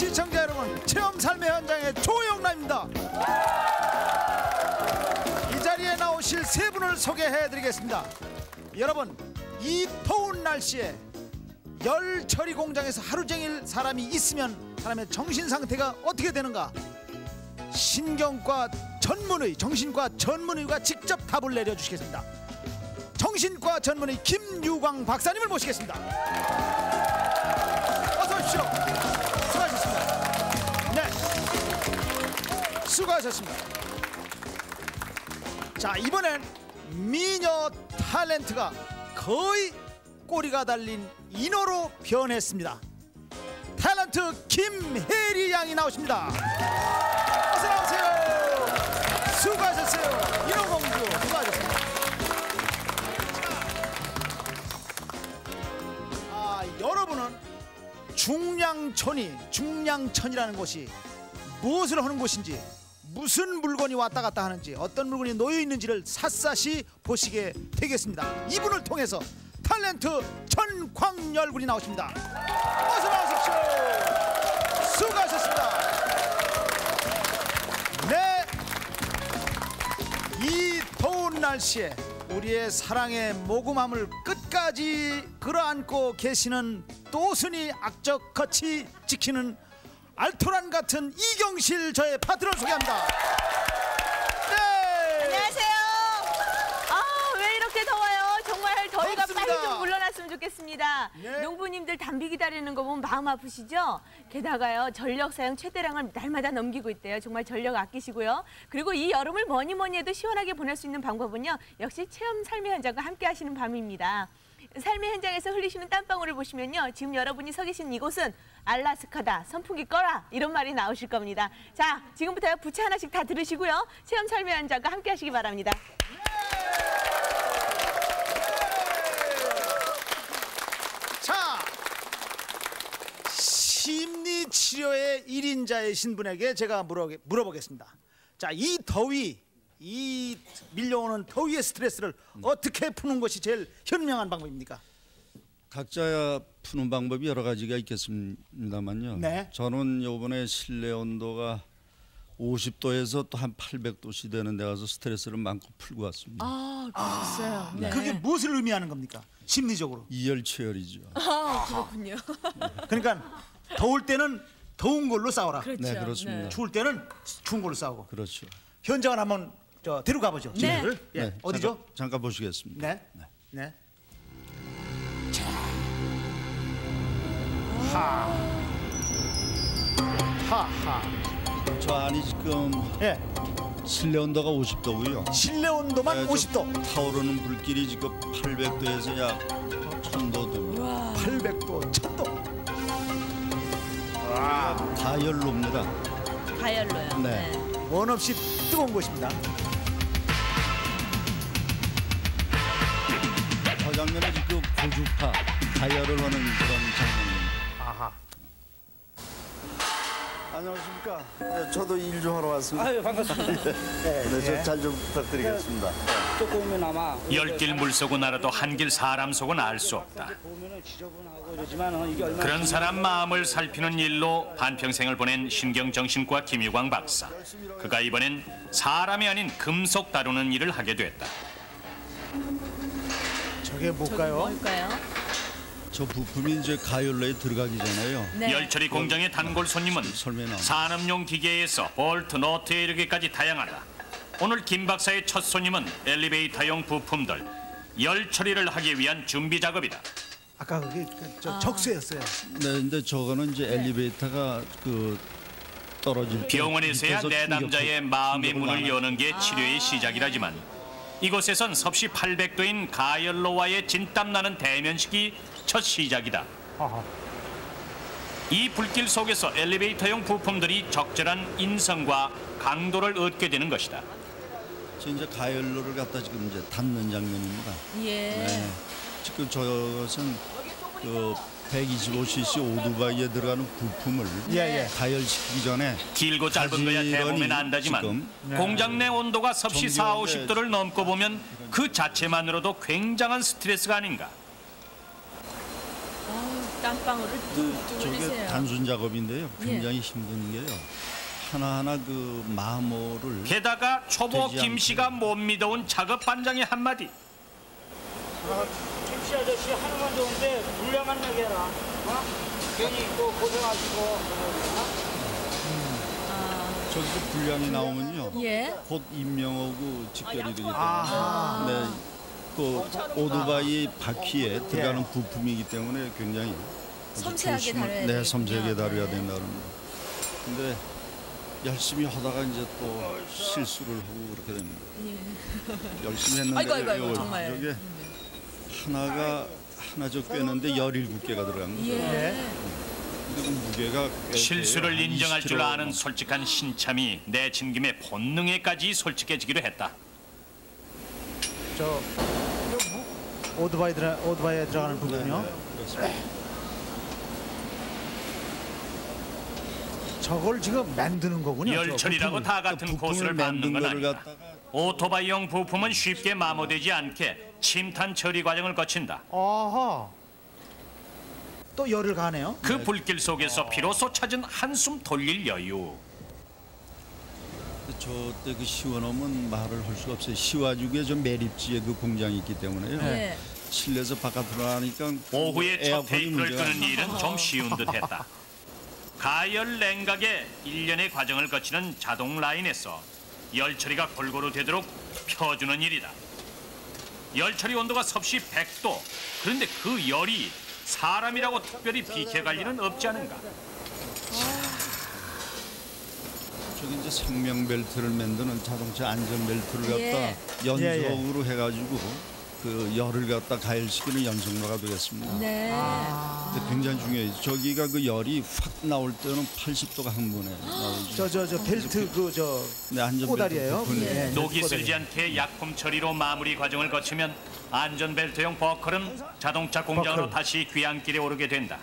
시청자 여러분, 체험 삶의 현장의 조영남입니다. 이 자리에 나오실 세 분을 소개해드리겠습니다. 여러분, 이 더운 날씨에 열 처리 공장에서 하루 종일 사람이 있으면 사람의 정신 상태가 어떻게 되는가? 신경과 전문의, 정신과 전문의가 직접 답을 내려주시겠습니다. 정신과 전문의 김유광 박사님을 모시겠습니다. 어서 오십시오. 수고하셨습니다. 네, 수고하셨습니다. 자, 이번엔 미녀 탤런트가 거의 꼬리가 달린 인어로 변했습니다. 탤런트 김혜리 양이 나오십니다. 어서 나오세요. 수고하셨어요. 인어공주 수고하셨습니다. 여러분은 중량천이라는 곳이 무엇을 하는 곳인지, 무슨 물건이 왔다 갔다 하는지, 어떤 물건이 놓여 있는지를 샅샅이 보시게 되겠습니다. 이분을 통해서 탤런트 전광열 군이 나오십니다. 어서 나오십시오. 수고하셨습니다. 네, 이 더운 날씨에 우리의 사랑의 모금함을 끝까지 끌어안고 계시는 또순이 악적같이 지키는 알토란 같은 이경실 저의 파트너를 소개합니다. 네. 안녕하세요. 왜 이렇게 더워요? 정말 더위가 덥습니다. 빨리 좀 물러났으면 좋겠습니다. 네. 농부님들 담비 기다리는 거 보면 마음 아프시죠? 게다가요, 전력 사용 최대량을 날마다 넘기고 있대요. 정말 전력 아끼시고요. 그리고 이 여름을 뭐니 해도 시원하게 보낼 수 있는 방법은요, 역시 체험 삶의 현장과 함께 하시는 밤입니다. 삶의 현장에서 흘리시는 땀방울을 보시면요, 지금 여러분이 서 계신 이곳은 알라스카다, 선풍기 꺼라, 이런 말이 나오실 겁니다. 자, 지금부터 부채 하나씩 다 들으시고요, 체험 삶의 현장과 함께 하시기 바랍니다. 자, 심리치료의 1인자이신 분에게 제가 물어보겠습니다. 자, 이 더위, 이 밀려오는 더위의 스트레스를 어떻게 푸는 것이 제일 현명한 방법입니까? 각자 푸는 방법이 여러 가지가 있겠습니다만요. 네. 저는 이번에 실내 온도가 50도에서 또 한 800도씩 되는 데 가서 스트레스를 많고 풀고 왔습니다. 그러셨어요. 네. 그게 무엇을 의미하는 겁니까? 심리적으로. 이열치열이죠. 그렇군요. 그러니까 더울 때는 더운 걸로 싸워라. 그렇죠. 네, 그렇습니다. 추울 때는 추운 걸로 싸우고. 그렇죠. 현장을 한번 데리고 가보죠. 진행을. 예. 네, 어디죠? 잠깐 보시겠습니다. 네. 네. 자. 하하. 저 안이 지금 예. 실내 온도가 50도고요. 실내 온도만 50도. 타오르는 불길이 지금 800도에서 약 1000도 됩니다. 800도, 1000도. 가열로입니다. 가열로요. 네. 원 없이 뜨거운 곳입니다. 저 장면은 지금 고주파 가열을 하는 그런 장면입니다. 아하. 안녕하십니까. 네, 저도 일 좀 하러 왔습니다. 아유, 반갑습니다. 네, 저 잘 좀 부탁드리겠습니다. 조금은 아마 열길 물속은 알아도 한길 사람 속은 알 수 없다. 보면은 지저분하고 이러지만 이게 얼마나 그런 사람 마음을 살피는 일로 반평생을 보낸 신경정신과 김유광 박사. 그가 이번엔 사람이 아닌 금속 다루는 일을 하게 됐다. 저게 뭘까요? 뭘까요? 저 부품이 이제 가열로에 들어가기 전에요. 네. 열처리 공장의 단골 손님은 설명해 나옵니다. 산업용 기계에서 볼트, 너트에 이르기까지 다양하다. 오늘 김 박사의 첫 손님은 엘리베이터용 부품들. 열처리를 하기 위한 준비 작업이다. 아까 그게 적수였어요. 네, 근데 저거는 이제 엘리베이터가 떨어질 때 병원에서야 밑에서 내담자의 마음의 충격을 문을 많이 여는 게 치료의 시작이라지만 이곳에선 섭씨 800도인 가열로와의 진땀나는 대면식이 첫 시작이다. 이 불길 속에서 엘리베이터용 부품들이 적절한 인성과 강도를 얻게 되는 것이다. 지금 이제 가열로를 갖다 지금 이제 닫는 장면입니다. 예. 네. 지금 저것은 125cc 오토바이에 들어가는 부품을 예. 가열시키기 전에 길고 짧은 거야 대보면 가지런히 안다지만 지금 공장 내 온도가 섭씨 4, 정교하게 50도를 넘고 보면 그 자체만으로도 굉장한 스트레스가 아닌가. 땀방울을 뚝뚝 저게 흘리세요. 단순 작업인데요. 굉장히 힘든 게요. 하나하나 그 마모를 게다가 초보 되지 김 씨가 못 믿어온 작업 반장의 한마디. 김씨 아저씨 하는 건 좋은데 물량만 나게 해라. 괜히 또 고생하시고. 저기서 분량이 나오면요. 예. 곧 임명하고 직결이 되기 때문에 아하. 네, 그 오토바이 바퀴에 들어가는 부품이기 때문에 굉장히 섬세하게 다뤄야 네, 되겠군요. 섬세하게 다뤄야 네. 된다 그럽니다. 근데 열심히 하다가 이제 또 실수를 하고 그렇게 됩니다. 열심히 했는데 아이고, 정말. 저게 하나 저 꿰는데 17개가 들어간 거죠. 예. 근데 그 무게가 꽤 실수를 돼요. 한 인정할 20kg 줄 아는 솔직한 신참이 내친 김에 본능에까지 솔직해지기로 했다. 저 오토바이에 들어가는 부분요. 네, 그렇습니다. 저걸 지금 만드는 거군요. 열처리라고 다 같은 부품을 코스를 밟는 만든 건 거를 아니다. 갖다가 오토바이용 부품은 쉽게 마모되지 않게 침탄 처리 과정을 거친다. 아하. 또 열을 가네요. 그 불길 속에서 비로소 찾은 한숨 돌릴 여유. 저때 그 시원하면 말을 할 수가 없어요. 시와죽에 저 매립지에 그 공장이 있기 때문에요. 예. 실내에서 바깥으로 나니까 오후에 첫 에어컨이 테이프를 문제가 끄는 일은 좀 쉬운 듯했다. 가열 냉각의 일련의 과정을 거치는 자동 라인에서 열처리가 골고루 되도록 펴주는 일이다. 열처리 온도가 섭씨 100도. 그런데 그 열이 사람이라고 특별히 비켜갈 일은 없지 않은가. 저기 이제 생명 벨트를 만드는 자동차 안전 벨트를 갖다 예. 연속으로 해가지고 그 열을 갖다 가열시키는 연속로가 되겠습니다. 네. 근데 굉장히 중요해요. 저기가 그 열이 확 나올 때는 80도가 한 번에 나오죠. 저 벨트 그 네, 안전 꼬다리예요. 벨트 부분에. 예. 녹이 꼬다리. 슬지 않게 약품 처리로 마무리 과정을 거치면 안전벨트용 버클은 자동차 공장으로 버클. 다시 귀향길에 오르게 된다.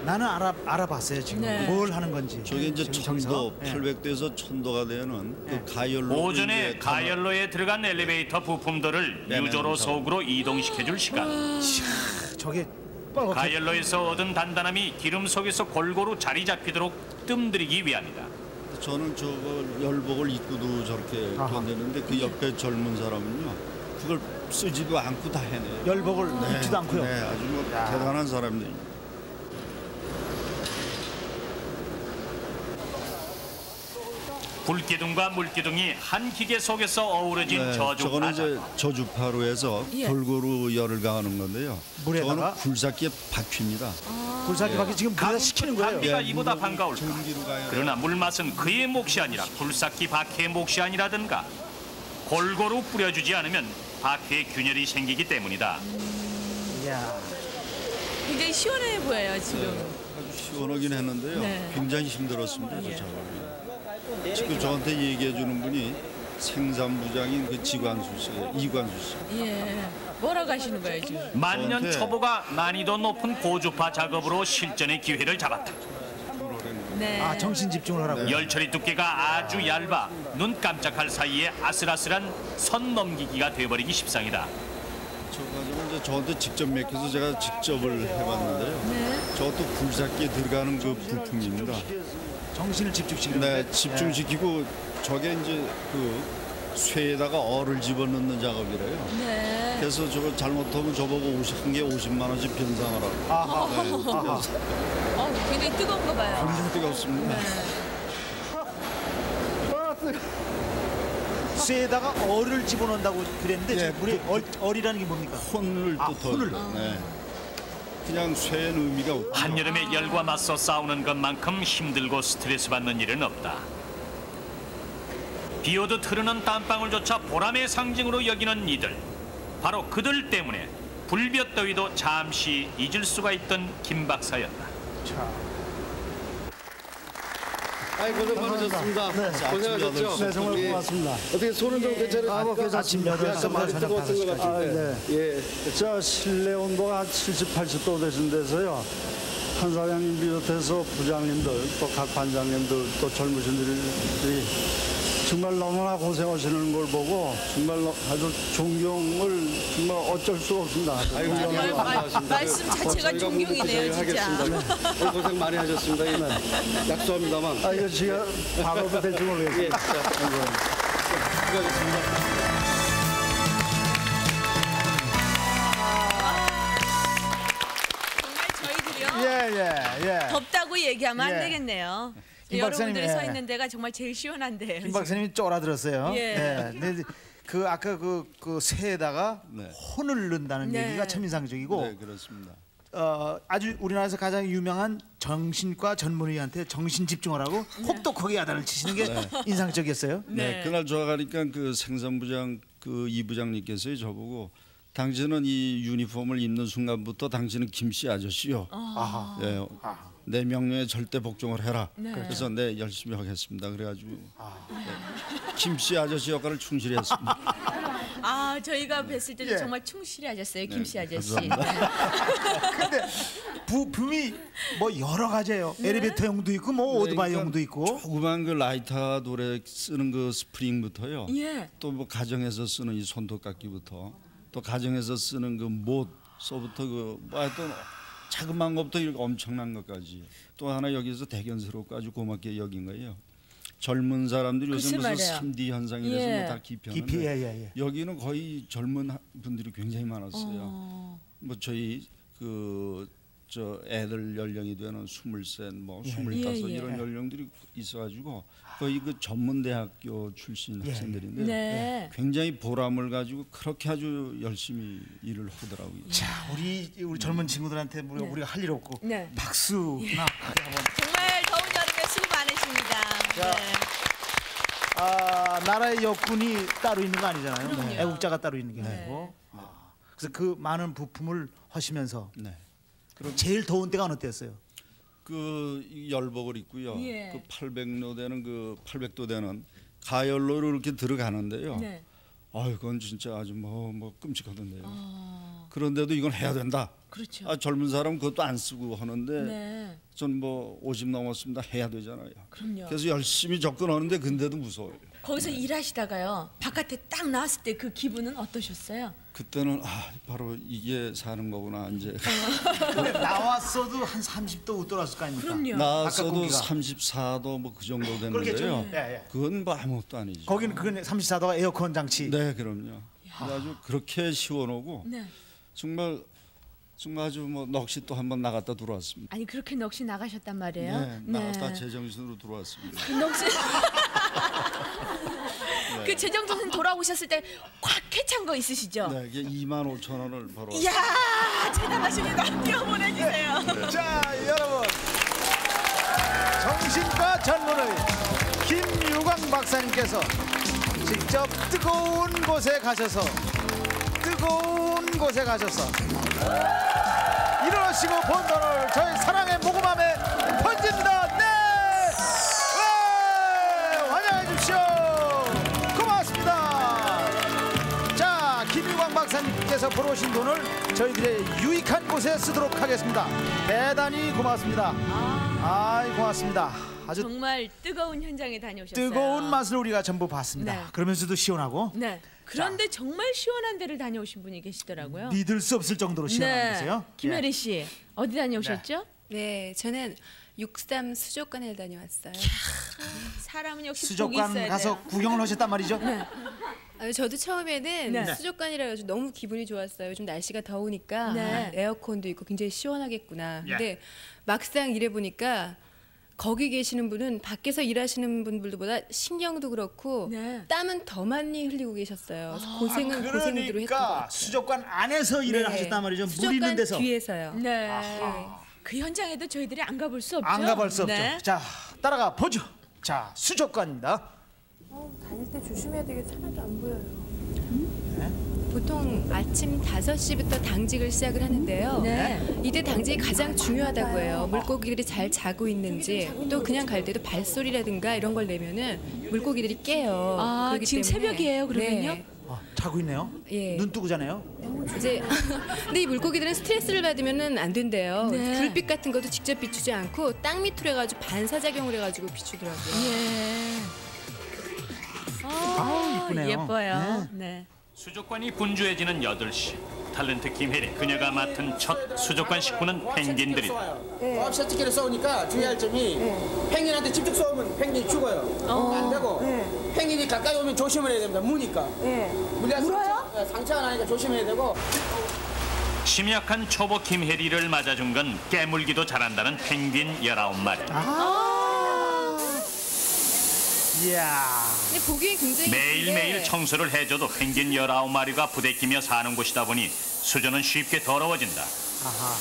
나는 알아봤어요 지금 네. 뭘 하는 건지. 저게 이제 지금 천도, 저기서. 예. 800도에서 1000도가 되는 그 가열로 오전에 가열로에 들어간 엘리베이터 부품들을 네네, 유조로 저- 속으로 이동시켜줄 시간. 저게 뻘겋게 가열로에서 얻은 단단함이 기름 속에서 골고루 자리 잡히도록 뜸들이기 위함이다. 저는 저거 열복을 입고도 저렇게 견디는데 그 옆에 젊은 사람은요 그걸 쓰지도 않고 다 해내요. 열복을 입지도 않고요. 네, 아주 뭐 대단한 사람들입니다. 불기둥과 물기둥이 한 기계 속에서 어우러진 네, 저주 저거는 바다. 이제 저주파로에서 예. 골고루 열을 가하는 건데요. 물에다가? 저거는 굴삭기의 바퀴입니다. 불사기 바퀴 지금 물에다 식히는 거예요. 감기가 이보다 반가울까. 전기로 가요. 그러나 물맛은 그의 몫이 아니라 굴삭기 바퀴의 몫이 아니라든가. 골고루 뿌려주지 않으면 바퀴에 균열이 생기기 때문이다. 이야. 굉장히 시원해 보여요 지금. 아주 시원하긴 했는데요. 네. 굉장히 힘들었습니다. 저 작업이. 지금 저한테 얘기해 주는 분이 생산부장인 그 지관수 씨, 이관수 씨. 예. 뭐라고 하시는 거예요 지금? 만년 저한테- 초보가 난이도 높은 고주파 작업으로 실전의 기회를 잡았다. 네. 아 정신 집중을 하라고. 열처리 두께가 아주 얇아 눈 깜짝할 사이에 아슬아슬한 선 넘기기가 돼버리기 십상이다. 저 가지고 이제 저한테 직접 맡겨서 제가 직접을 해봤는데요. 네. 저것도 굴삭기에 들어가는 그 부품입니다. 정신을 집중시키는. 네, 집중시키고 저게 이제 그 쇠에다가 얼을 집어넣는 작업이래요. 네. 그래서 저거 잘못하면 저보고 한 개 50만 원씩 변상하라고. 아하. 네, 아하. 굉장히 뜨거운가 봐요. 굉장히 뜨겁습니다. 쇠에다가 얼을 집어넣는다고 그랬는데 예, 지금 우리 얼이라는 게 뭡니까? 혼을 또 혼을. 더. 네. 그냥 쇠는 의미가 없고. 한여름에 열과 맞서 싸우는 것만큼 힘들고 스트레스 받는 일은 없다. 비오듯 흐르는 땀방울조차 보람의 상징으로 여기는 이들. 바로 그들 때문에 불볕 더위도 잠시 잊을 수가 있던 김 박사였다. 아이 고생 많으셨습니다. 고생하셨죠? 네, 정말 고맙습니다. 어떻게 손은 좀 괜찮으세요? 아침 8시부터 많이 저녁 뜨거웠던 것 5시까지. 같은데. 예. 저 실내 온도가 한 70, 80도 되신 데서요. 한 사장님 비롯해서 부장님들 또 각 반장님들 또 젊으신 분들이 정말 너무나 고생하시는 걸 보고 정말 아주 존경을 정말 어쩔 수가 없습니다. 아이고, 정말 감사합니다. 말씀 자체가 저희가 뭐 존경이네요, 진짜. 하겠습니다. 오늘 고생 많이 하셨습니다. 예. 약속합니다만. 아, 이거 제가 과거도 될지 예, 모르겠습니다. 수고하셨습니다. 정말 저희들이요. 예. 덥다고 얘기하면 예. 안 되겠네요. 김 박사님, 여러분들이 예. 서 있는 데가 정말 제일 시원한데요. 김 박사님이 쫄아들었어요. 예. 근데 그 아까 그 새에다가 네. 혼을 넣는다는 네. 얘기가 참 인상적이고 네, 그렇습니다. 아주 우리나라에서 가장 유명한 정신과 전문의한테 정신 집중하라고 혹독하게 야단을 치시는 게 인상적이었어요. 네, 그날 좋아가니까 그 생산부장 그 이 부장님께서 저보고 당신은 이 유니폼을 입는 순간부터 당신은 김씨 아저씨요. 예, 내 명령에 절대 복종을 해라. 그래서 네 열심히 하겠습니다. 그래가지고 네, 김씨 아저씨 역할을 충실히 했습니다. 아, 저희가 뵀을 때도 예. 정말 충실히 하셨어요, 김씨 아저씨. 감사합니다. 근데 부품이 뭐 여러 가지예요. 엘리베이터용도 있고 뭐 오토바이용도 있고. 조그만 그 라이터 돌에 쓰는 그 스프링부터요. 예. 또 뭐 가정에서 쓰는 이 손톱깎이부터 또 가정에서 쓰는 그 못서부터 그 하여튼 자그마한 것부터 이렇게 엄청난 것까지 또 하나 여기서 대견스럽고 아주 고맙게 여긴 거예요. 젊은 사람들이 요새 글쎄 무슨 말이에요. 3D 현상이라서 예. 뭐 다 깊이 기피하는데 예. 여기는 거의 젊은 분들이 굉장히 많았어요. 뭐 저희 그 저 애들 연령이 되는 23, 뭐 25 예. 이런 연령들이 있어가지고 거의 그 전문 대학교 출신 학생들인데 네. 굉장히 보람을 가지고 그렇게 아주 열심히 일을 하더라고요. 자, 우리 젊은 친구들한테 우리가 할 일 없고 네. 박수나 크게 한번. 정말 더운 여름에 수고 많으십니다. 자, 네. 나라의 역군이 따로 있는 거 아니잖아요. 그럼요. 애국자가 따로 있는 게 네. 아니고. 그래서 그 많은 부품을 하시면서 네. 제일 더운 때가 어느 때였어요? 그 열복을 입고요. 예. 그 800도 되는 그 800도 되는 가열로 이렇게 들어가는데요. 네. 아유, 그건 진짜 아주 뭐 끔찍하던데요. 그런데도 이건 해야 된다. 그렇죠. 아, 젊은 사람 그것도 안 쓰고 하는데 네. 전 뭐 50 넘었습니다. 해야 되잖아요. 그럼요. 그래서 열심히 접근하는데 근데도 무서워요. 거기서 일하시다가요. 바깥에 딱 나왔을 때 그 기분은 어떠셨어요? 그때는 바로 이게 사는 거구나 이제. 근데 나왔어도 한 30도 웃돌았을 거 아닙니까? 그럼요. 나서도 공기가. 34도 뭐 그 정도 그렇겠죠. 됐는데요. 예. 그건 뭐 아무것도 아니죠. 거기는 그건 34도가 에어컨 장치. 네, 그럼요. 아주 그렇게 시원하고 네. 정말 아주 뭐 넋이 또 한번 나갔다 들어왔습니다. 아니 그렇게 넋이 나가셨단 말이에요? 네, 나갔다 제정신으로 들어왔습니다. 그 넋이 그 제정신은 돌아오셨을 때 꽉 캐찬 거 있으시죠? 네, 이게 25,000원을 벌어. 이야, 대단하십니다. 뛰어 보내주세요. 자, 여러분. 정신과 전문의 김유광 박사님께서 직접 뜨거운 곳에 가셔서 일어나시고 본 돈을 저희 사랑의 모금함에 던집니다. 네! 환영해 주십시오. 고맙습니다. 자, 김유광 박사님께서 벌어오신 돈을 저희들의 유익한 곳에 쓰도록 하겠습니다. 대단히 고맙습니다. 아이, 고맙습니다. 아주 정말 뜨거운 현장에 다녀오셨어요. 뜨거운 맛을 우리가 전부 봤습니다. 네. 그러면서도 시원하고 네. 그런데 정말 시원한 데를 다녀오신 분이 계시더라고요. 믿을 수 없을 정도로 시원한 곳이에요. 김혜리 씨 어디 다녀오셨죠? 네, 저는 63 수족관에 다녀왔어요. 사람은 역시 복이 수족관 있어야 가서 돼요. 구경을 하셨단 말이죠. 저도 처음에는 네. 수족관이라 가지고 너무 기분이 좋았어요. 요즘 날씨가 더우니까 네. 에어컨도 있고 굉장히 시원하겠구나. 근데 막상 일해 보니까 거기 계시는 분은 밖에서 일하시는 분들보다 신경도 그렇고 네. 땀은 더 많이 흘리고 계셨어요. 그래서 고생은 고생대로 했던 것 그러니까 같아요. 수족관 안에서 일을 네. 하셨단 말이죠. 물 수족관 있는 데서 뒤에서요. 네. 그 현장에도 저희들이 안 가볼 수 없죠. 안 가볼 수 없죠. 네. 자, 따라가 보죠. 자, 수족관입니다. 다닐 때 조심해야 되겠어. 하나도 안 보여요. 보통 아침 5시부터 당직을 시작을 하는데요. 네. 이때 당직이 가장 중요하다고 해요. 물고기들이 잘 자고 있는지 또 그냥 갈 때도 발소리라든가 이런 걸 내면은 물고기들이 깨요. 아, 그렇기 지금 때문에. 새벽이에요, 그러면요? 네. 자고 있네요. 예. 눈 뜨고 자네요. 이제 근데 이 물고기들은 스트레스를 받으면은 안 된대요. 네. 불빛 같은 것도 직접 비추지 않고 땅 밑으로 해가지고 반사작용을 해가지고 비추더라고요. 예. 예쁘네요. 예뻐요. 네. 수족관이 분주해지는 8시. 탤런트 김혜리 그녀가 맡은 첫 수족관 식구는 펭귄들이다. 셔츠기를 쏘니까 주의할 점이 펭귄한테 직접 쏘면 펭귄이 죽어요. 안 되고 펭귄이 가까이 오면 조심을 해야 됩니다. 무니까. 물어요? 상처가 나니까 조심해야 되고. 심약한 초보 김혜리를 맞아준 건 깨물기도 잘한다는 펭귄 19마리. 이야. 근데 보기엔 굉장히 매일매일 예쁜데 청소를 해줘도 펭귄 19마리가 부대끼며 사는 곳이다 보니 수조는 쉽게 더러워진다.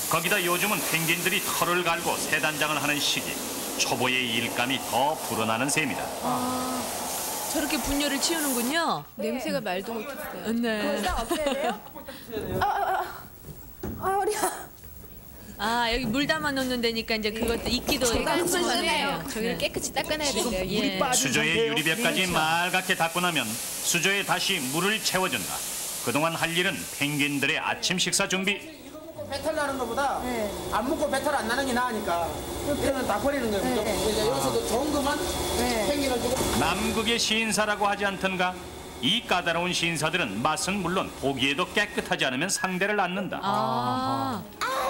거기다 요즘은 펭귄들이 털을 갈고 새단장을 하는 시기. 초보의 일감이 더 불어나는 셈이다. 저렇게 분뇨를 치우는군요. 냄새가 말도 못했어요. 네. 아, 여기 물 담아 놓는 데니까 이제 그것도 이끼도 제가 한 흡수가 번에 돼요. 저기를 깨끗이 닦아놔야 된대요. 예. 수조의 유리벽까지 맑게 닦고 나면 수조에 다시 물을 채워준다. 그동안 할 일은 펭귄들의 아침 식사 준비. 배탈 나는 것보다 안 먹고 배탈 안 나는 게 나으니까 그러면 다 버리는 거예요. 이제 여기서도 좋은 것만 펭귄을 주고. 남극의 시인사라고 하지 않던가? 이 까다로운 시인사들은 맛은 물론 보기에도 깨끗하지 않으면 상대를 않는다.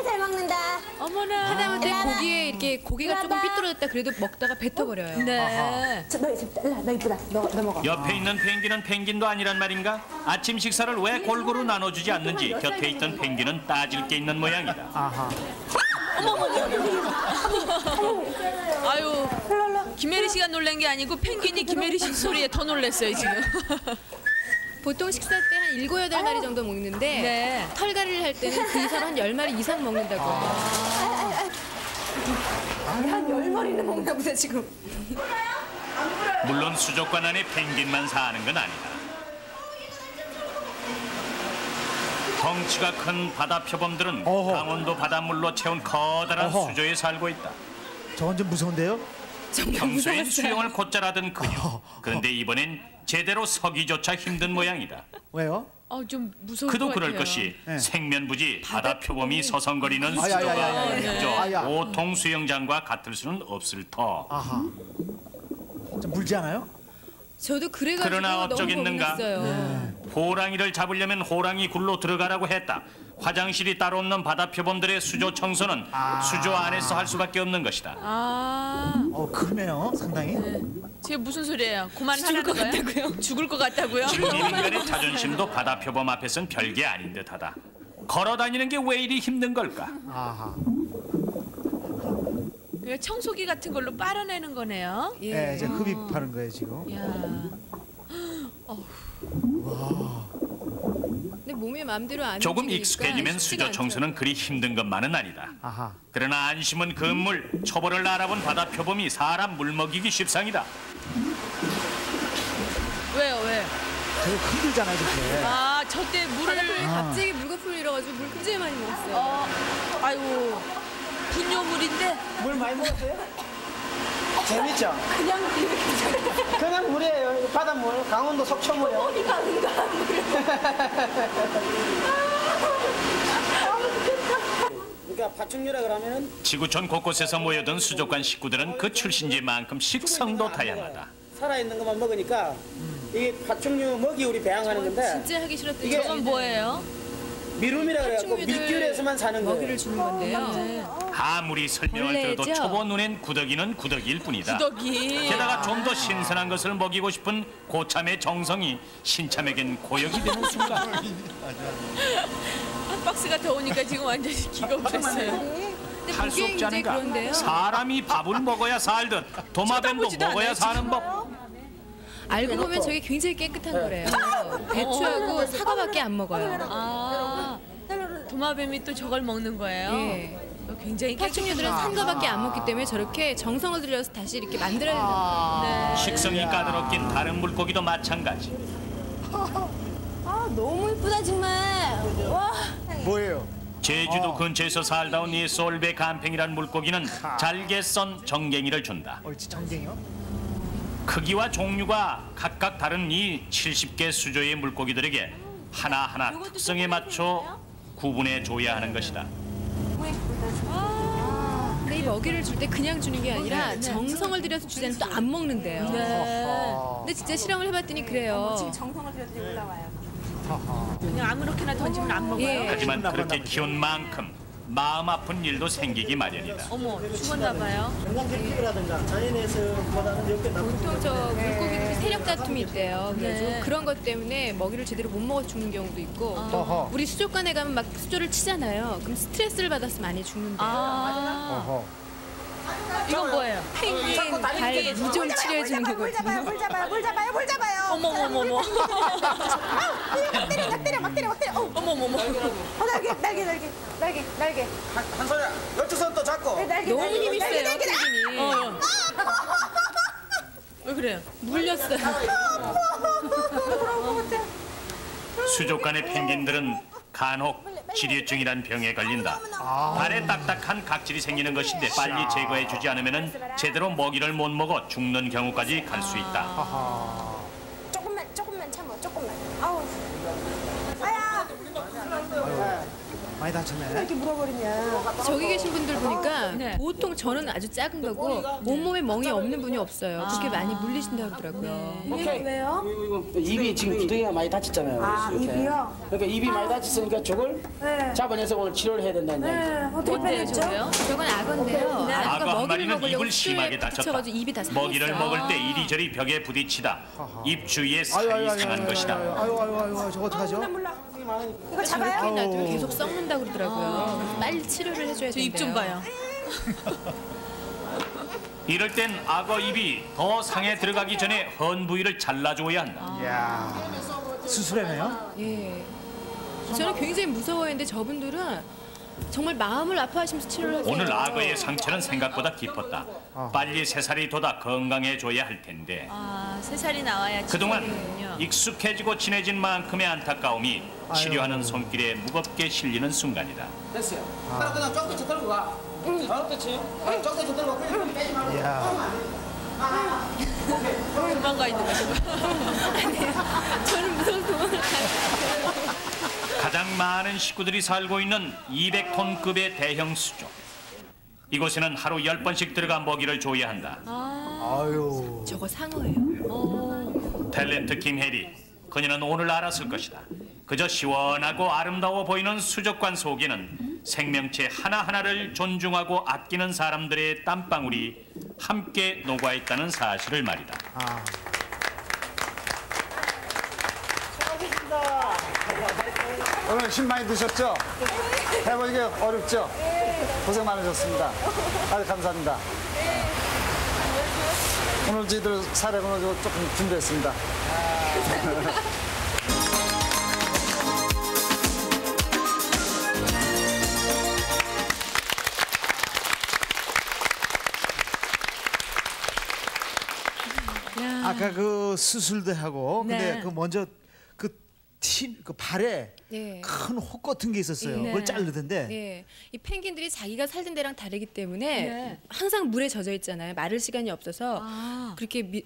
잘 먹는다. 어머나. 하다못해 고기에 이렇게 고기가 조금 삐뚤어졌다 그래도 먹다가 뱉어버려요. 네. 너 이쁘다. 너 먹어. 옆에 있는 펭귄은 펭귄도 아니란 말인가? 아침 식사를 왜 골고루 나눠주지 않는지 곁에 있던 펭귄은 따질 게 있는 모양이다. 아유. 김혜리 씨가 놀란 게 아니고 펭귄이 김혜리 씨 소리에 더 놀랐어요, 지금. 보통 식사 때 한 7, 8마리 정도 먹는데 네. 털갈이를 할 때는 그 이상 한 10마리 이상 먹는다고 해요. 한 10마리는 먹나 보다 지금. 물론 수족관 안에 펭귄만 사는 건 아니다. 덩치가 큰 바다 표범들은 강원도 바닷물로 채운 커다란 수조에 살고 있다. 저건 좀 무서운데요? 평소엔 수영을 곧잘 하던 그녀. 그런데 이번엔 제대로 서기조차 힘든 모양이다. 왜요? 좀 무서울 그도 것 그럴 같아요. 것이 네. 생면부지 바다 표범이 서성거리는 아야, 수조가 아야, 아야, 그저 아야. 보통 수영장과 같을 수는 없을 터. 좀 물지 않아요? 저도 그래가지고 그러나 너무 어쩌겠는가? 고민했어요. 호랑이를 잡으려면 호랑이 굴로 들어가라고 했다. 화장실이 따로 없는 바다 표범들의 수조 청소는 수조 안에서 할 수밖에 없는 것이다. 크네요, 상당히. 지금 무슨 소리예요? 그만하는 거예요? 죽을 것 같다고요? 인간의 자존심도 바다 표범 앞에선 별게 아닌 듯하다. 걸어 다니는 게 왜 이리 힘든 걸까? 그러니까 청소기 같은 걸로 빨아내는 거네요. 네, 이제 흡입하는 거예요, 지금. 근데 몸이 마음대로 안 조금 움직이니까 익숙해지면 쉽지가 수조 청소는 그리 힘든 것만은 아니다. 아하. 그러나 안심은 금물, 초보를 알아본 바다 표범이 사람 물먹이기 십상이다. 왜요, 왜? 되게 힘들잖아요, 이렇게. 저때 물을 갑자기 물거품을 잃어가지고 물 굉장히 많이 먹었어요. 아이고, 분뇨물인데? 물 많이 먹었어요? 재밌죠? 그냥 물이에요. 바닷물, 강원도 속초물이요. 어디가 은가한 물. 그러니까 파충류라 그러면은 지구촌 곳곳에서 모여든 수족관 식구들은 그 출신지만큼 식성도 다양하다. 살아있는 것만 먹으니까 이게 파충류 먹이 우리 배양하는 건데 진짜 하기 싫었던 이게 저건 뭐예요? 미룸이라 그래갖고 파충류들 밀길에서만 사는 거예요. 먹이를 주는 건데요. 아무리 설명을 들어도 벌레죠? 초보 눈엔 구더기는 구더기일 뿐이다. 구더기. 게다가 좀 더 신선한 것을 먹이고 싶은 고참의 정성이 신참에겐 고역이 되는 순간 한 박스가 더 오니까 지금 완전히 기가 막혔어요. 근데 할 수 보기엔 없지 이제 않은가? 그런데요. 사람이 밥을 먹어야 살듯 도마뱀도 쳐다보지도 먹어야 않아요, 사는 법. 알고 보면 저게 굉장히 깨끗한 거래요. 배추하고 사과밖에 안 먹어요. 도마뱀이 또 저걸 먹는 거예요? 예. 굉장히 파충류들은 산 거밖에 안 먹기 때문에 저렇게 정성을 들여서 다시 이렇게 만들어야 된다. 식성이 까다롭긴 다른 물고기도 마찬가지. 너무 이쁘다 정말. 와. 뭐예요? 제주도 근처에서 살다 온 이 솔베 간팽이란 물고기는 잘게 썬 정갱이를 준다. 옳지, 정갱이요? 크기와 종류가 각각 다른 이 70개 수조의 물고기들에게 하나하나 특성에 맞춰 구분해 줘야 하는 것이다. 근데 이 먹이를 줄 때 그냥 주는 게 아니라 정성을 들여서 주자는 또 안 먹는데요. 네. 근데 진짜 실험을 해봤더니 그래요. 지금 정성을 들여서 올라와요. 그냥 아무렇게나 던지면 안 먹어요. 예. 하지만 그렇게 키운 만큼 마음 아픈 일도 생기기 마련이다. 어머, 죽었나 봐요. 보통 저 물고기들이 세력 다툼이 있대요. 그래서 그런 것 때문에 먹이를 제대로 못 먹어 죽는 경우도 있고 또 우리 수족관에 가면 막 수조를 치잖아요. 그럼 스트레스를 받아서 많이 죽는데요. 이건 뭐예요? 펭귄 발 무좀 치료해 주는 거거든요. 물 잡아요. 어머머머머. 막 때려. 어머머머. 날개. 한소야, 열두선 또 잡고. 날개. 너무 힘이 세요, 펭귄이. 왜 그래요? 물렸어요. 수족관의 펭귄들은 간혹 지뢰증이란 병에 걸린다. 발에 딱딱한 각질이 생기는 것인데 빨리 제거해주지 않으면 제대로 먹이를 못 먹어 죽는 경우까지 갈 수 있다. 조금만 참아. 아우. 아야. 많이 다쳤네. 이렇게 물어버리냐. 저기 계신 분들 보니까 네. 보통 저는 아주 작은 거고 온몸에 멍이 없는 분이 없어요. 그렇게 많이 물리신다고 하더라고요. 왜요? 입이 지금 구덩이가 많이 다쳤잖아요. 아, 이렇게. 입이요? 그러니까 입이 많이 다쳤으니까 저걸 네. 잡아내서 오늘 치료를 해야 된다는 얘기. 어떻게 어때요, 빼냈죠? 저거요? 저건 악어인데요. 악어 악어가 한 먹이를 마리는 먹으려고 입을 심하게 다쳤다. 붙여가지고 입이 다 먹이를 상했어요. 먹을 때 이리저리 벽에 부딪히다 입 주위에 살이 상한 것이다. 아유, 저거 어떡하죠? 이거 잡아요? 저렇게 놔두면 계속 썩는다고 그러더라고요. 그래서 빨리 치료를 해줘야 저 입 좀 된대요. 봐요. 이럴 땐 악어 입이 더 상에 들어가기 전에 헌 부위를 잘라줘야 한다. 이야, 수술해네요? 예. 저는 굉장히 무서워했는데 저분들은 정말 마음을 아파하시면서 치료를 하세요. 오늘 악어의 상처는 생각보다 깊었다. 빨리 새살이 돋아 건강해져야 할 텐데 아, 새살이 나와야 그동안 치료되는군요. 익숙해지고 친해진 만큼의 안타까움이 치료하는 손길에 무겁게 실리는 순간이다. 됐어요. 그냥 쪽대치 들고 가. 그렇지. 쪽대치 들고 그냥 빼지 말고. 이야, 도망가 있는 거죠. 저는 무서워서 도망을 가요. 가장 많은 식구들이 살고 있는 200톤급의 대형 수조. 이곳에는 하루 10번씩 들어가 먹이를 줘야 한다. 아유. 저거 상어예요. 탤런트 김혜리, 그녀는 오늘 알았을 것이다. 그저 시원하고 아름다워 보이는 수족관 속에는 생명체 하나하나를 존중하고 아끼는 사람들의 땀방울이 함께 녹아있다는 사실을 말이다. 오늘 힘 많이 드셨죠? 해보니까 어렵죠? 고생 많으셨습니다. 아주 감사합니다. 오늘 저희들 사례번호 조금 준비했습니다. 아까 그 수술도 하고, 근데 네. 그 먼저 그 발에 네. 큰 혹 같은 게 있었어요. 네. 그걸 자르던데. 네. 이 펭귄들이 자기가 살던 데랑 다르기 때문에 네. 항상 물에 젖어 있잖아요. 마를 시간이 없어서 그렇게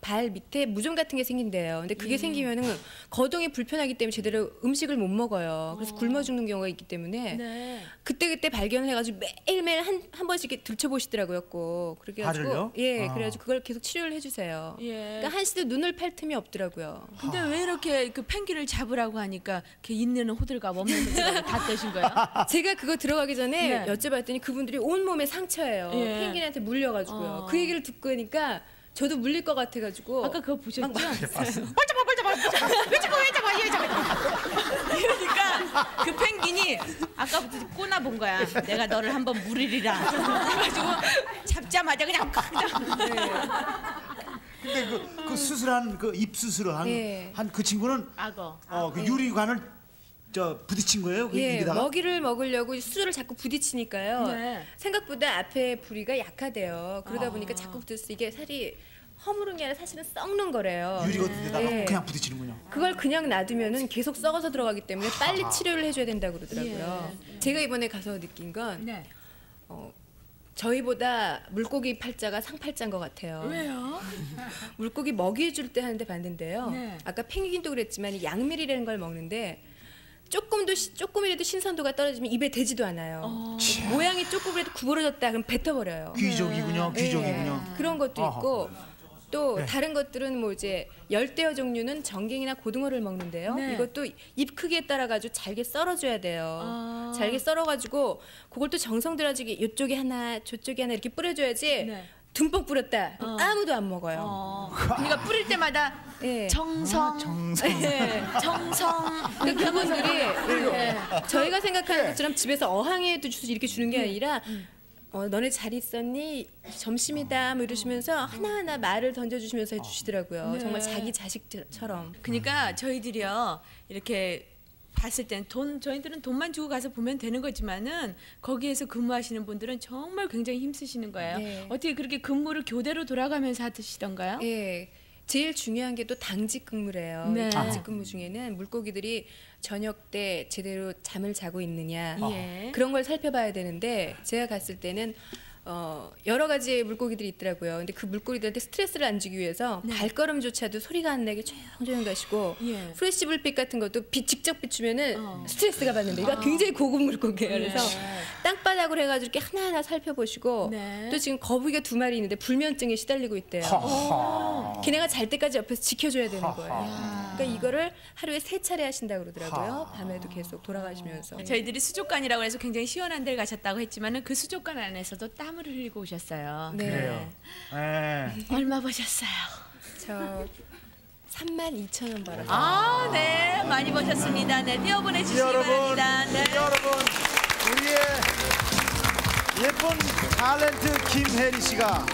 발 밑에 무좀 같은 게 생긴대요. 근데 그게 생기면은 거동이 불편하기 때문에 제대로 음식을 못 먹어요. 그래서 굶어 죽는 경우가 있기 때문에 네. 그때 발견을 해가지고 매일매일 한 번씩 이렇게 들춰보시더라고요. 꼭 그래가지고 발을요? 예, 그래가지고 그걸 계속 치료를 해주세요. 예. 그러니까 한 씨도 눈을 팔 틈이 없더라고요. 근데 왜 이렇게 그 펭귄을 잡으라고 하니까 그 있는 호들갑 없는 호들갑 다 떼신 거예요? 제가 그거 들어가기 전에 네. 여쭤봤더니 그분들이 온 몸에 상처예요. 예. 펭귄한테 물려가지고요. 그 얘기를 듣고 하니까 저도 물릴 것 같아가지고 아까 그거 보셨죠? 왜 그러니까 그 펭귄이 아까부터 꼬나 본 거야. 내가 너를 한번 물으리라. 그래가지고 잡자마자 그냥 근데 그 수술한 그 입 수술을 네. 한 그 친구는 악어. 그 유리관을 부딪힌 거예요? 그 예, 입에다가? 먹이를 먹으려고 수저를 자꾸 부딪히니까요. 네. 생각보다 앞에 부리가 약하대요. 그러다 보니까 자꾸 부딪혀서 이게 살이 허무른 게 아니라 사실은 썩는 거래요. 유리 같은 데다가 네. 그냥 부딪히는군요. 그걸 그냥 놔두면은 계속 썩어서 들어가기 때문에 빨리 치료를 해줘야 된다고 그러더라고요. 제가 이번에 가서 느낀 건 네. 저희보다 물고기 팔자가 상팔자인 것 같아요. 왜요? 물고기 먹이 줄 때 하는데 봤는데요. 네. 아까 펭귄도 그랬지만 이 양밀이라는 걸 먹는데 조금이라도 신선도가 떨어지면 입에 대지도 않아요. 모양이 조금이라도 구부러졌다 그럼 뱉어버려요. 귀족이군요. 귀족이군요. 그런 것도 아하. 있고 또 다른 것들은 뭐 이제 열대어 종류는 정갱이나 고등어를 먹는데요. 네. 이것도 입 크기에 따라 가지고 잘게 썰어줘야 돼요. 잘게 썰어가지고 그걸 또 정성 들여지게 이쪽에 하나 저쪽에 하나 이렇게 뿌려줘야지. 네. 듬뿍 뿌렸다. 그럼 아무도 안 먹어요. 그러니까 뿌릴 때마다 예. 정성, 예. 정성. 그러니까 그분들이 저희가 생각하는 것처럼 집에서 어항에도 이렇게 주는 게 아니라 너네 잘 있었니? 점심이다 뭐 이러시면서 하나하나 말을 던져주시면서 해주시더라고요. 네. 정말 자기 자식처럼. 그러니까 저희들이요 이렇게 봤을 땐 저희들은 돈만 주고 가서 보면 되는 거지만은 거기에서 근무하시는 분들은 정말 굉장히 힘쓰시는 거예요. 네. 어떻게 그렇게 근무를 교대로 돌아가면서 하시던가요? 예. 제일 중요한 게 또 당직 근무래요. 네. 이 당직 근무 중에는 물고기들이 저녁 때 제대로 잠을 자고 있느냐 예. 그런 걸 살펴봐야 되는데 제가 갔을 때는 여러 가지 물고기들이 있더라고요. 근데 그 물고기들한테 스트레스를 안 주기 위해서 발걸음조차도 소리가 안 나게 조용조용 가시고 예. 프레시 불빛 같은 것도 빛 직접 비추면은 스트레스가 받는데 이거 굉장히 고급 물고기예요. 그래서 땅바닥으로 해가지고 이렇게 하나하나 살펴보시고 네. 또 지금 거북이가 2마리 있는데 불면증에 시달리고 있대요. 걔네가 잘 때까지 옆에서 지켜줘야 되는 거예요. 그러니까 이거를 하루에 3차례 하신다고 그러더라고요. 밤에도 계속 돌아가시면서. 저희들이 수족관이라고 해서 굉장히 시원한 데를 가셨다고 했지만은 그 수족관 안에서도 땀을 흘리고 오셨어요. 네. 그래요. 네. 얼마 버셨어요? 저 32,000원 벌었어요. 아, 네, 많이 버셨습니다. 네, 띄워보내 주시기 바랍니다. 네. 여러분, 우리의 예쁜 탤런트 김혜리 씨가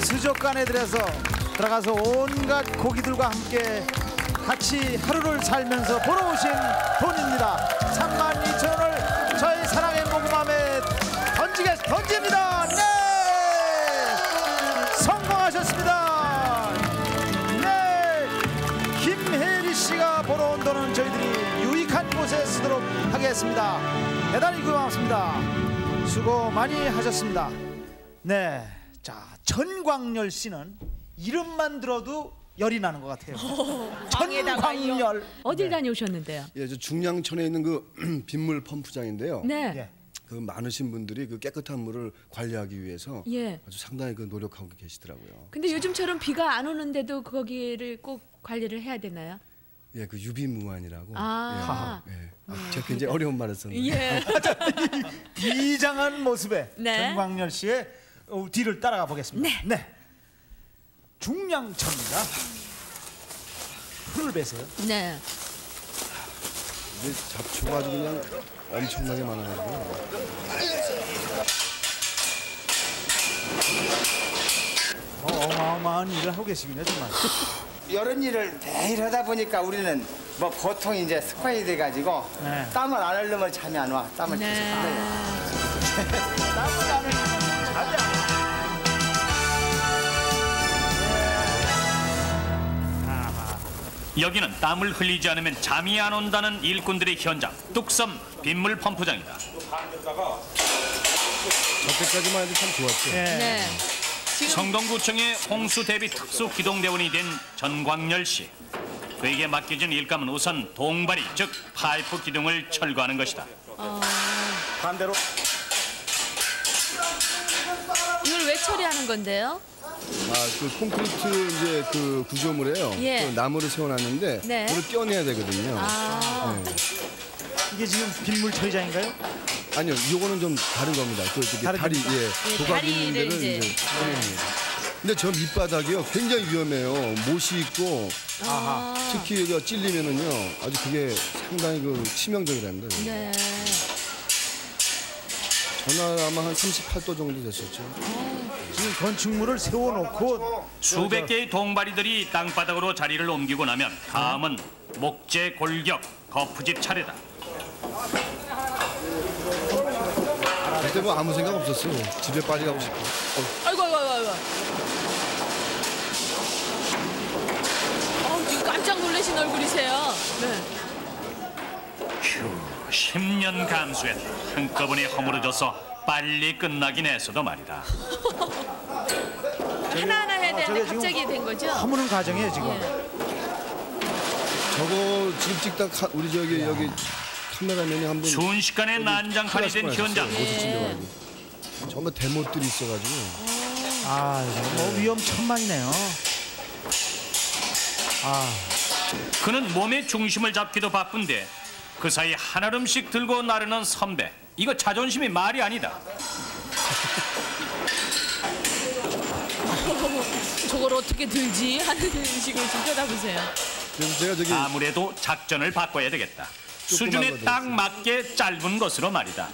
수족관에 들어가서 온갖 고기들과 함께 같이 하루를 살면서 벌어오신 돈입니다. 32,000원을 저희 사랑의 모금함에 던집니다. 네, 성공하셨습니다. 네, 김혜리 씨가 벌어온 돈은 저희들이 유익한 곳에 쓰도록 하겠습니다. 대단히 고맙습니다. 수고 많이 하셨습니다. 네, 자, 전광열 씨는 이름만 들어도 열이 나는 것 같아요. 전광열. 어딜 다녀오셨는데요? 예, 저 중량천에 있는 그 빗물 펌프장인데요. 네. 예. 그 많으신 분들이 그 깨끗한 물을 관리하기 위해서 예. 아주 상당히 그 노력하고 계시더라고요. 근데 요즘처럼 비가 안 오는데도 거기를 꼭 관리를 해야 되나요? 예, 그 유비무환이라고. 아. 예, 예. 제가 굉장히 어려운 말을 썼네요. 예. 비장한 모습의 네. 전광열 씨의 뒤를 따라가 보겠습니다. 네. 중량천입니다. 풀을 베세요. 네. 이게 잡초가 아주 그냥 엄청나게 많아가지고. 어마어마한 일을 하고 계시군요, 정말. 이런 일을 매일 하다 보니까 우리는 뭐 보통 이제 습관이 돼가지고 네. 땀을 안 흘리면 잠이 안 와. 땀을 계속 흘려요. 땀을 안 흘리면 잠이 안 와. 여기는 땀을 흘리지 않으면 잠이 안 온다는 일꾼들의 현장. 뚝섬 빗물 펌프장이다. 저때까지만 해도 참 좋았죠. 네. 성동구청의 홍수 대비 특수 기동대원이 된 전광열 씨. 그에게 맡겨진 일감은 우선 동발이, 즉 파이프 기둥을 철거하는 것이다. 반대로. 이걸 왜 처리하는 건데요? 그 콘크리트 이제 그 구조물에요. 예. 그 나무를 세워놨는데 네. 그걸 떼어내야 되거든요. 네. 이게 지금 빗물 처리장인가요? 아니요, 이거는 좀 다른 겁니다. 그 다른 다리, 겁니까? 예, 도각 있는 다리를 데를 이제. 이제 떼어냅니다. 근데 저 밑바닥이요, 굉장히 위험해요. 못이 있고 특히 여기가 찔리면은요, 아주 그게 상당히 그 치명적이랍니다. 네. 전화 아마 한 38도 정도 됐었죠. 지금 건축물을 세워놓고 수백 개의 동바리들이 땅바닥으로 자리를 옮기고 나면 다음은 목재, 골격, 거푸집 차례다. 그때 뭐 아무 생각 없었어요. 집에 빨리 가고 싶어. 아이고. 지금 깜짝 놀라신 얼굴이세요. 네. 휴, 10년 감수했다. 한꺼번에 허물어져서 빨리 끝나긴 했어도 말이다. 하나하나 해야 되는데 저게 지금 갑자기 된 거죠? 허무는 과정이에요, 지금. 예. 저거 지금 찍다 우리 저기 여기 카메라맨이 한번 순식간에 난장판이 된 현장. 못을 찔려가지고 정말 대못들이 있어가지고 아, 뭐 위험천만이네요. 아, 그는 몸의 중심을 잡기도 바쁜데 그 사이 한 알음씩 들고 나르는 선배. 이거 자존심이 말이 아니다. 저걸 어떻게 들지 하는 식으로 좀 쳐다보세요. 그래서 제가 저기 아무래도 작전을 바꿔야 되겠다. 수준에 딱 맞게 짧은 것으로 말이다.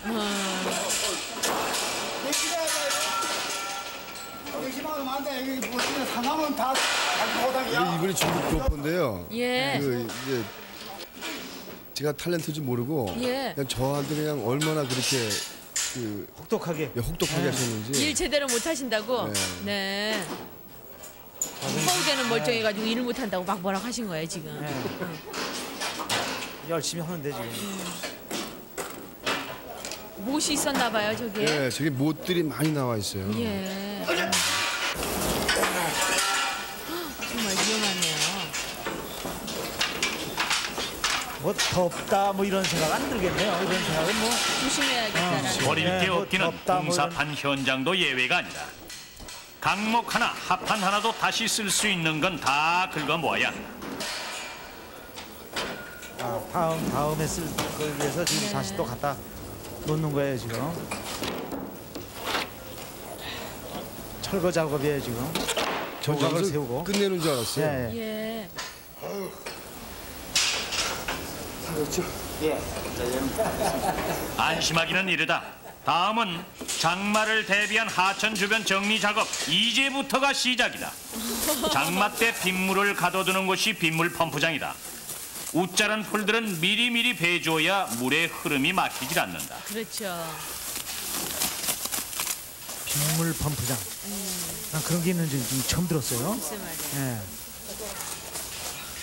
이분이 중국 교포인데요. 예. 그 이제 제가 탤런트인지 모르고 예. 그냥 저한테 그냥 얼마나 그렇게 그 혹독하게. 혹독하게 하셨는지. 일 제대로 못 하신다고? 네. 서울대는 멀쩡해가지고 일을 못 한다고 막 뭐라고 하신 거예요 지금. 열심히 하는데 지금. 못이 있었나 봐요 저기에. 네, 저기 못들이 많이 나와 있어요. 예. 정말 위험하네요. 뭐 덥다 뭐 이런 생각 안 들겠네요. 이런 생각은 뭐. 조심해야겠다라는. 버릴 게 뭐 없기는 덥다, 뭐 공사판 현장도 예외가 아니다. 강목 하나, 합판 하나도 다시 쓸 수 있는 건 다 긁어 모아야 한다. 다음에 쓸 걸 위해서 지금 다시 또 갖다 놓는 거예요 지금. 철거 작업이에요 지금. 조각을 세우고. 끝내는 줄 알았어요. 예. 예. 안심하기는 이르다. 다음은 장마를 대비한 하천 주변 정리 작업. 이제부터가 시작이다. 장마 때 빗물을 가둬두는 곳이 빗물 펌프장이다. 웃자란 풀들은 미리미리 베줘야 물의 흐름이 막히질 않는다. 그렇죠. 빗물 펌프장. 난 그런 게 있는지 좀 처음 들었어요. 글쎄 말이에요. 예.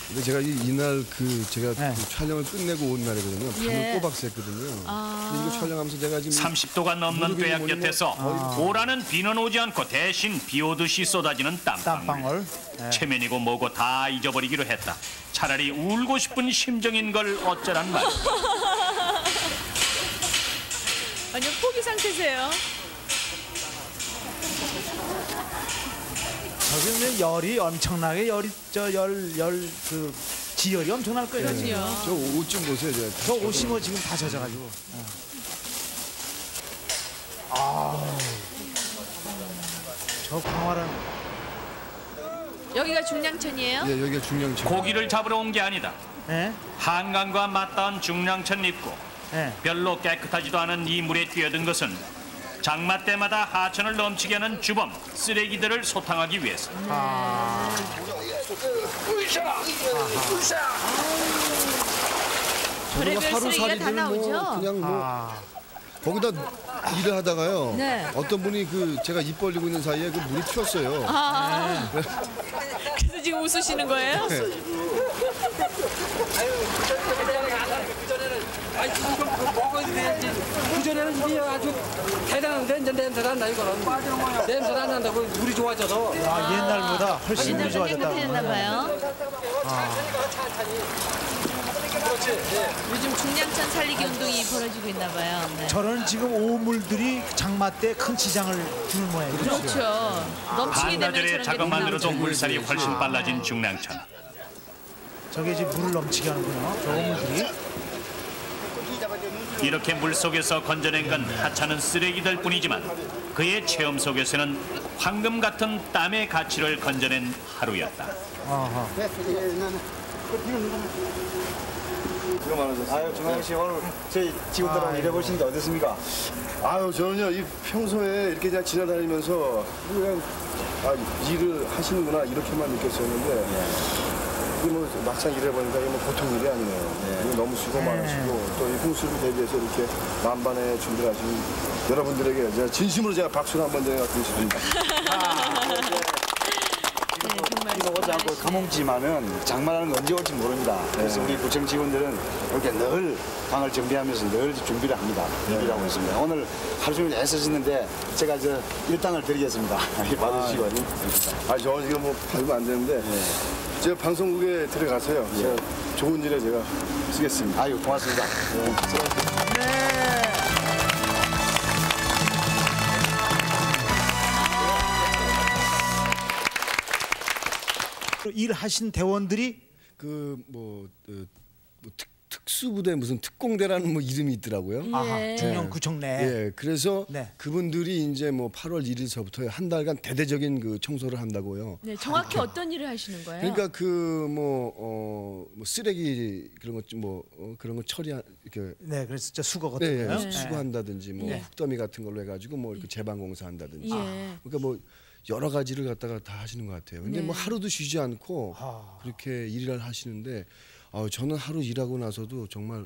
근데 제가 이날 그 제가 네. 그 촬영을 끝내고 온 날이거든요. 밤을 예. 꼬박 샜거든요. 근데 이거 촬영하면서 제가 지금 30도가 넘는 무릎이 뙤약 뭐니 곁에서 보라는 비는 오지 않고 대신 비 오듯이 쏟아지는 땀방울. 땀방울. 예. 체면이고 뭐고 다 잊어버리기로 했다. 차라리 울고 싶은 심정인 걸 어쩌란 말이야. 완전 포기 상태세요. 저기는 열이 엄청나게 그 지열이 엄청날 거예요. 그럼요. 저 옷 좀 보세요. 제가. 저 옷이 뭐 지금 다 젖어가지고. 저 광활한. 여기가 중량천이에요? 예, 여기가 중량천. 고기를 잡으러 온 게 아니다. 예? 한강과 맞닿은 중량천 입구. 예. 별로 깨끗하지도 않은 이 물에 뛰어든 것은 장마 때마다 하천을 넘치게 하는 주범 쓰레기들을 소탕하기 위해서. 별의별 쓰레기가 다 나오죠? 그냥 뭐 거기다 일을 하다가요. 네. 어떤 분이 그 제가 입 벌리고 있는 사이에 그 물이 튀었어요. 그래서 지금 웃으시는 거예요? 그전에는 이게 아주 대단한데 이제 냄새가 안 나 이거는. 냄새가 안 난다고 물이 좋아져서. 아, 옛날보다 훨씬 물이 옛날보다 좋아졌다. 깨끗해졌나 봐요. 요즘 중량천 살리기 운동이 벌어지고 있나 봐요. 네. 저런 지금 오물들이 장마 때 큰 지장을 주는 모양이죠. 그렇죠. 넘치게 되면 반나절의 저런 게 작업만으로도 나오죠. 물살이 훨씬 빨라진 중량천. 저게 지금 물을 넘치게 하는군요. 저 오물들이. 이렇게 물속에서 건져낸 건 하찮은 쓰레기들 뿐이지만 그의 체험 속에서는 황금 같은 땀의 가치를 건져낸 하루였다. 아유, 정강 씨 오늘 저희 직원들하고 일해보시는데 어떻습니까? 아유, 저는요, 이 평소에 이렇게 그냥 지나다니면서 그냥 일을 하시는구나 이렇게만 느꼈었는데 이게 뭐 막상 일해보니까 이게 뭐 보통 일이 아니네요. 이거 너무 수고 많으시고 또 이 홍수를 대비해서 이렇게 만반의 준비를 하시는 여러분들에게 제가 진심으로 제가 박수를 한번 드리고 싶습니다. 비는 오지 않고 가뭄지만은 장마라는 건 언제 올지 모릅니다. 그래서 우리 구청 직원들은 이렇게 늘 방을 정비하면서 늘 준비를 합니다. 준비를 하고 있습니다. 오늘 하루 종일 애쓰시는데 제가 저 일당을 드리겠습니다. 받으시고. 저 지금 뭐 받으면 안 되는데 제가 방송국에 들어가서요. 제가 좋은 일에 제가 쓰겠습니다. 아유, 고맙습니다. 일하신 대원들이 특수부대 무슨 특공대라는 뭐 이름이 있더라고요. 아하, 중령구청 내. 예, 그래서 네. 그분들이 이제 뭐 8월 1일서부터 한 달간 대대적인 그 청소를 한다고요. 네, 정확히 어떤 일을 하시는 거예요? 그러니까 그 뭐 쓰레기 그런 것 좀 그런 거 처리한 이렇게 네, 그래서 저 수거 같은 네, 거요. 수거한다든지 뭐 흙더미 같은 걸로 해가지고 뭐 이렇게 재방공사한다든지. 그러니까 뭐 여러 가지를 갖다가 다 하시는 것 같아요. 근데 뭐 하루도 쉬지 않고 그렇게 일을 하시는데 저는 하루 일하고 나서도 정말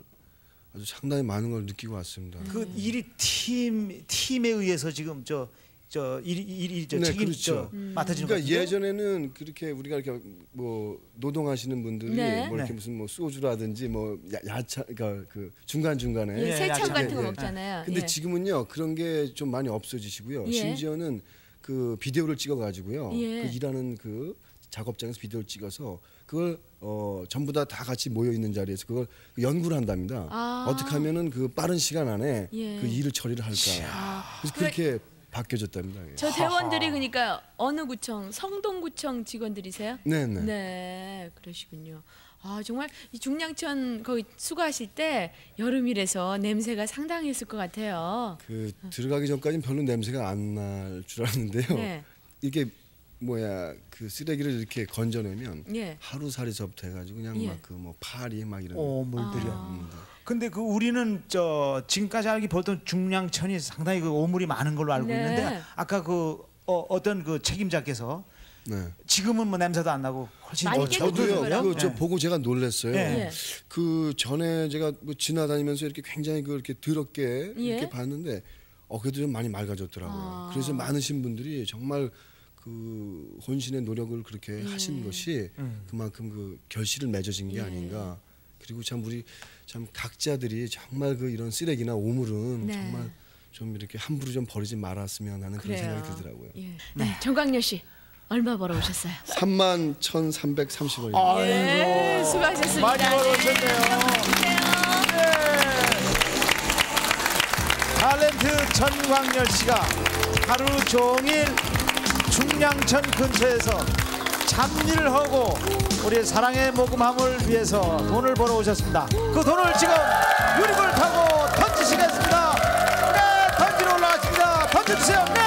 아주 상당히 많은 걸 느끼고 왔습니다. 그 일이 팀에 의해서 지금 일이 네, 책임 그렇죠. 맡아지는 그러니까 거죠. 예전에는 그렇게 우리가 이렇게 뭐 노동하시는 분들이 네. 뭐 이렇게 무슨 뭐 소주라든지 뭐 야차 그러니까 그 중간 중간에 예, 세참 같은 거 예. 먹잖아요. 근데 예. 지금은요 그런 게 좀 많이 없어지시고요. 예. 심지어는 그 비디오를 찍어가지고요. 예. 그 일하는 그 작업장에서 비디오를 찍어서 그걸 전부 다 같이 모여 있는 자리에서 그걸 연구를 한답니다. 어떻게 하면은 그 빠른 시간 안에 예. 그 일을 처리를 할까. 그래서 그렇게 바뀌어졌답니다. 예. 저 대원들이 그러니까 어느 구청, 성동구청 직원들이세요? 네네. 네, 그러시군요. 아 정말 이 중량천 거기 수거하실 때 여름이라서 냄새가 상당했을 것 같아요. 그 들어가기 전까지는 별로 냄새가 안 날 줄 알았는데요. 네. 이게 그 쓰레기를 이렇게 건져내면 예. 하루살이서부터 해가지고 그냥 예. 막 그 뭐 파리 막 이런. 오물들이요. 근데 그 우리는 지금까지 알기 보던 중량천이 상당히 그 오물이 많은 걸로 알고 네. 있는데 아까 어떤 그 책임자께서 네. 지금은 뭐 냄새도 안 나고 훨씬 많이 더 깨끗해진 거예요? 저도요. 저 네. 보고 제가 놀랐어요. 네. 그 전에 제가 뭐 지나다니면서 이렇게 굉장히 이렇게 더럽게 예. 이렇게 봤는데 그래도 좀 많이 맑아졌더라고요. 그래서 많으신 분들이 정말 그 혼신의 노력을 그렇게 하신 것이 그만큼 그 결실을 맺어진 게 아닌가. 그리고 참 우리 참 각자들이 정말 그 이런 쓰레기나 오물은 네. 정말 좀 이렇게 함부로 좀 버리지 말았으면 하는 그런 그래요. 생각이 들더라고요. 예. 네, 정광렬 씨 얼마 벌어오셨어요? 31,330원입니다. 예, 수고하셨습니다. 많이 벌어오셨네요. 탤런트 전광열 씨가 하루 종일 중량천 근처에서 잡일을 하고 우리의 사랑의 모금함을 위해서 돈을 벌어오셨습니다. 그 돈을 지금 유립을 타고 던지시겠습니다. 네, 던지러 올라가십니다. 던져주세요. 네,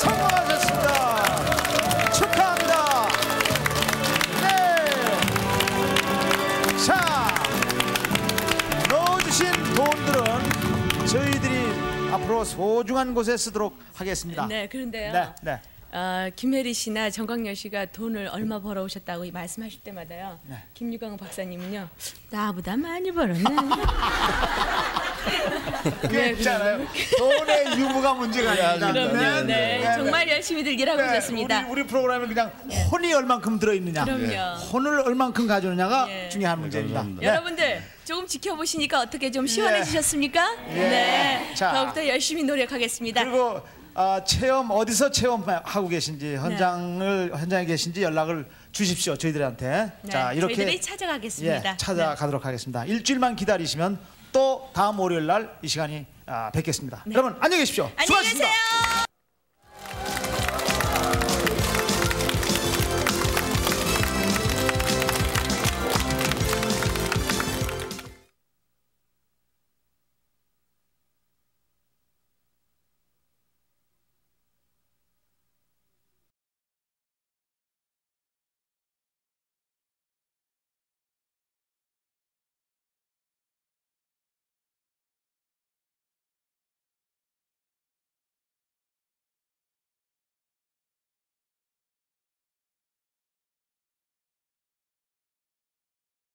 성공하셨습니다. 축하합니다. 네, 자, 넣어주신 돈들은 저희들이 앞으로 소중한 곳에 쓰도록 하겠습니다. 네, 그런데요. 네. 김혜리 씨나 정광열 씨가 돈을 얼마 벌어오셨다고 말씀하실 때마다요. 김유광 박사님은요. 나보다 많이 벌었네. 그게 있잖아요. 돈의 유무가 문제가 아닙니다. 그럼요. 네. 정말 열심히들 일하고 계셨습니다. 우리 프로그램에 그냥 혼이 얼만큼 들어있느냐, 그럼요. 혼을 얼만큼 가져오느냐가 예. 중요한 문제입니다. 네. 여러분들 조금 지켜보시니까 어떻게 좀 시원해지셨습니까? 예. 네. 자. 더욱더 열심히 노력하겠습니다. 그리고 체험 어디서 체험하고 계신지 현장에 계신지 연락을 주십시오. 저희들한테. 네, 자, 이렇게 저희들이 찾아가겠습니다. 예, 찾아가도록 하겠습니다. 일주일만 기다리시면 또 다음 월요일 날 이 시간이 뵙겠습니다. 여러분 안녕히 계십시오. 안녕히 수고하셨습니다. 계세요.